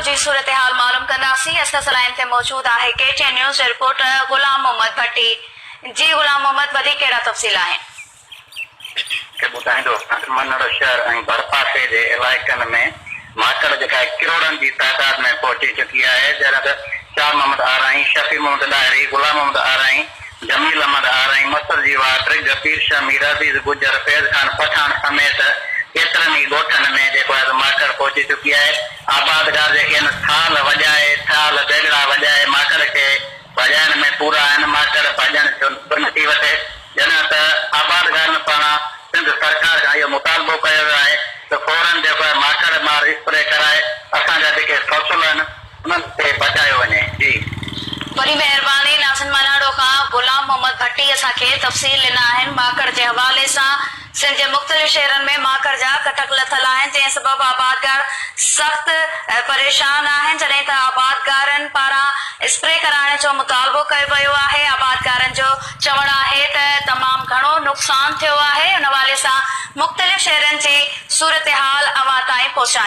जी सूरत हाल मालूम कंदासीं। असां लाइन ते मौजूद आहे KTN न्यूज़ जो रिपोर्टर गुलाम मोहम्मद भट्टी। जी गुलाम मोहम्मद, वधीक कहिड़ा तफ़सील आहिनि? ॿुधाईंदो मनड़ शहर ऐं भरपासे जे इलाइक़नि में माकड़ जेका किरोड़नि जी तादाद में पहुची चुकी आहे। जहिड़ा शाह मोहम्मद आराई, शफी मोहम्मद डायरी, गुलाम मोहम्मद आराई, जमील अहमद आराई, मसर जी वाट, जफीर शाह, मीर अज़ीज़ गुजर, फैज़ खान पठान समेत केतिरनि ई ॻोठनि में जेको आहे माकड़ पहुची चुकी आहे। आबादगार जेके आहिनि थाल वॼाए, थाल बेगड़ा वॼाए माकड़ खे भॼाइण में पूरा आहिनि। माकड़ भॼण जो बंदि थी वठे। ॼण त आबादगारनि पारां सिंध सरकार खां इहो मुतालबो कयो वियो आहे त फौरन जेको आहे माकड़ मार स्प्रे कराए असांजा जेके फ़सुल आहिनि उन्हनि ते बचायो वञे। जी वॾी महिरबानी नाज़िन मनाड़ो खां गुलाम मोहम्मद भट्टी असांखे तफ़सील ॾिना आहिनि। माकड़ जे हवाले सां सिंध जे मुख़्तलिफ़ शहरनि में माकड़ जा कटक लथल आहिनि, जंहिं सबबि आबादगार सख़्त परेशान आहिनि। जॾहिं त आबादगारनि पारां स्प्रे कराइण जो मुतालबो कयो वियो आहे। आबादगारनि जो चवणु आहे त तमामु घणो नुक़सान थियो आहे। उन हवाले सां मुख़्तलिफ़ शहरनि जी सूरत हाल अवां ताईं पहुचाई।